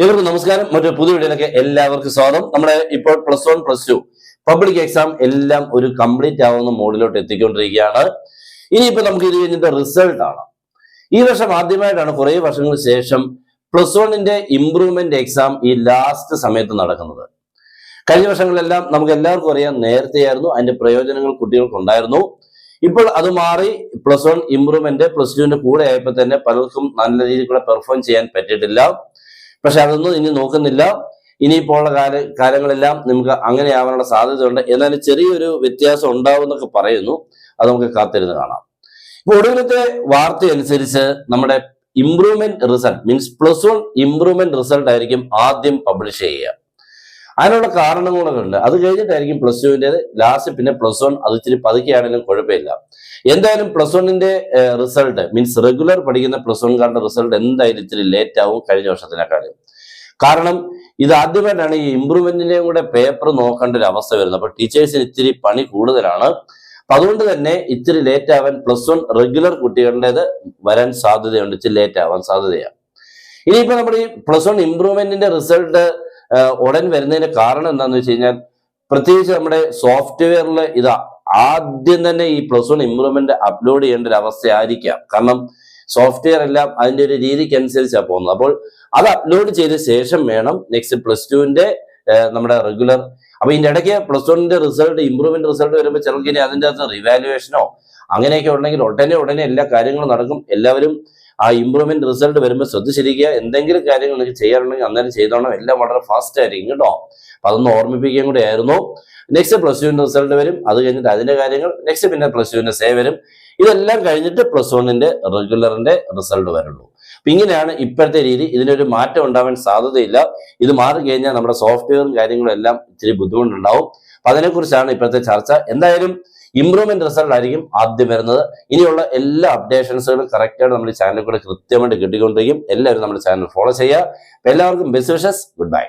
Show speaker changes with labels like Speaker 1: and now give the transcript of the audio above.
Speaker 1: ഏവർക്കും നമസ്കാരം. മറ്റൊരു പുതിയ വീഡിയോയിലേക്ക് എല്ലാവർക്കും സ്വാഗതം. നമ്മുടെ ഇപ്പോൾ +1 +2 പബ്ലിക് എക്സാം എല്ലാം ഒരു കംപ്ലീറ്റ് ആവുന്ന മോഡിലോട്ട് എത്തിക്കൊണ്ടിരിക്കുകയാണ്. ഇനിയിപ്പോ നമുക്ക് ഇത് കഴിഞ്ഞിട്ട് റിസൾട്ട് ആണ്. ഈ വർഷം ആദ്യമായിട്ടാണ് കുറെ വർഷങ്ങൾക്ക് ശേഷം +1ന്റെ ഇംപ്രൂവ്മെന്റ് എക്സാം ഈ ലാസ്റ്റ് സമയത്ത് നടക്കുന്നത്. കഴിഞ്ഞ വർഷങ്ങളിലെല്ലാം നമുക്ക് എല്ലാവർക്കും അറിയാം നേരത്തെയായിരുന്നു, അതിന്റെ പ്രയോജനങ്ങൾ കുട്ടികൾക്കുണ്ടായിരുന്നു. ഇപ്പോൾ അത് മാറി +1 ഇംപ്രൂവ്മെന്റ് +2ന്റെ കൂടെ ആയപ്പോൾ തന്നെ പലർക്കും നല്ല രീതിയിൽ കൂടെ പെർഫോം ചെയ്യാൻ പറ്റിയിട്ടില്ല. പക്ഷെ അതൊന്നും ഇനി നോക്കുന്നില്ല. ഇനിയിപ്പോൾ ഉള്ള കാര്യങ്ങളെല്ലാം നമുക്ക് അങ്ങനെ ആവാനുള്ള സാധ്യതയുണ്ട്. എന്നാലും ചെറിയൊരു വ്യത്യാസം ഉണ്ടാവും എന്നൊക്കെ പറയുന്നു. അത് നമുക്ക് കാത്തിരുന്ന് കാണാം. ഇപ്പൊ ഒടുവിലത്തെ വാർത്ത അനുസരിച്ച് നമ്മുടെ improvement result means +1 improvement result ആയിരിക്കും ആദ്യം പബ്ലിഷ് ചെയ്യുക. അതിനുള്ള കാരണങ്ങളൊക്കെ ഉണ്ട്. അത് കഴിഞ്ഞിട്ടായിരിക്കും +2ന്റെ ലാസ്റ്റ്, പിന്നെ +1 അത് ഇച്ചിരി പതുക്കെയാണെങ്കിലും കുഴപ്പമില്ല. എന്തായാലും +1ന്റെ റിസൾട്ട് മീൻസ് റെഗുലർ പഠിക്കുന്ന +1കാരുടെ റിസൾട്ട് എന്തായാലും ഇച്ചിരി ലേറ്റ് ആവും കഴിഞ്ഞ വർഷത്തിനേക്കാളും. കാരണം ഇത് ആദ്യമായിട്ടാണ് ഈ ഇംപ്രൂവ്മെന്റിന്റെയും കൂടെ പേപ്പർ നോക്കേണ്ട ഒരു അവസ്ഥ വരുന്നത്. അപ്പൊ ടീച്ചേഴ്സിന് ഇച്ചിരി പണി കൂടുതലാണ്. അപ്പൊ അതുകൊണ്ട് തന്നെ ഇച്ചിരി ലേറ്റ് ആവാൻ +1 റെഗുലർ കുട്ടികളുടേത് വരാൻ സാധ്യതയുണ്ട്, ഇച്ചിരി ലേറ്റ് ആവാൻ സാധ്യതയാണ്. ഇനിയിപ്പോ നമ്മുടെ ഈ +1 ഇംപ്രൂവ്മെന്റിന്റെ റിസൾട്ട് ഉടൻ വരുന്നതിന്റെ കാരണം എന്താണെന്ന് വെച്ച് കഴിഞ്ഞാൽ, പ്രത്യേകിച്ച് നമ്മുടെ സോഫ്റ്റ്വെയറിൽ ഇത് ആദ്യം തന്നെ ഈ +1 ഇംപ്രൂവ്മെന്റ് അപ്ലോഡ് ചെയ്യേണ്ട ഒരു അവസ്ഥയായിരിക്കാം. കാരണം സോഫ്റ്റ്വെയർ എല്ലാം അതിന്റെ ഒരു രീതിക്ക് അനുസരിച്ചാണ് പോകുന്നത്. അപ്പോൾ അത് അപ്ലോഡ് ചെയ്ത ശേഷം വേണം നെക്സ്റ്റ് +2ന്റെ നമ്മുടെ റെഗുലർ. അപ്പൊ ഇതിന്റെ ഇടയ്ക്ക് +1ന്റെ റിസൾട്ട് ഇംപ്രൂവ്മെന്റ് റിസൾട്ട് വരുമ്പോൾ ചിലർക്ക് ഇനി അതിൻ്റെ അകത്ത് റിവാലുവേഷനോ അങ്ങനെയൊക്കെ ഉണ്ടെങ്കിൽ ഉടനെ എല്ലാ കാര്യങ്ങളും നടക്കും. എല്ലാവരും ആ ഇംപ്രൂവ്മെന്റ് റിസൾട്ട് വരുമ്പോൾ ശ്രദ്ധിച്ചിരിക്കുക. എന്തെങ്കിലും കാര്യങ്ങൾ നിങ്ങൾക്ക് ചെയ്യാറുണ്ടെങ്കിൽ അന്നേരം ചെയ്തോണം. എല്ലാം വളരെ ഫാസ്റ്റ് ആയിരിക്കും കേട്ടോ. അപ്പൊ അതൊന്ന് ഓർമ്മിപ്പിക്കുകയും കൂടി ആയിരുന്നു. നെക്സ്റ്റ് +2ന്റെ റിസൾട്ട് വരും, അത് കഴിഞ്ഞിട്ട് അതിന്റെ കാര്യങ്ങൾ, നെക്സ്റ്റ് പിന്നെ +2ന്റെ സേ വരും. ഇതെല്ലാം കഴിഞ്ഞിട്ട് +1ന്റെ റെഗുലറിന്റെ റിസൾട്ട് വരുള്ളൂ. അപ്പൊ ഇങ്ങനെയാണ് ഇപ്പോഴത്തെ രീതി. ഇതിനൊരു മാറ്റം ഉണ്ടാവാൻ സാധ്യതയില്ല. ഇത് മാറി കഴിഞ്ഞാൽ നമ്മുടെ സോഫ്റ്റ്വെയറും കാര്യങ്ങളും എല്ലാം ഇച്ചിരി ബുദ്ധിമുട്ടുണ്ടാവും. അപ്പൊ അതിനെക്കുറിച്ചാണ് ഇപ്പോഴത്തെ ചർച്ച. എന്തായാലും ഇംപ്രൂവ്മെന്റ് റിസൾട്ട് ആയിരിക്കും ആദ്യം വരുന്നത്. ഇനിയുള്ള എല്ലാ അപ്ഡേഷൻസുകളും കറക്റ്റായിട്ട് നമ്മുടെ ചാനലിൽ കൂടെ കൃത്യമായിട്ട് കിട്ടിക്കൊണ്ടിരിക്കും. എല്ലാവരും നമ്മുടെ ചാനൽ ഫോളോ ചെയ്യുക. എല്ലാവർക്കും ബെസ്റ്റ് വിഷസ്. Good bye.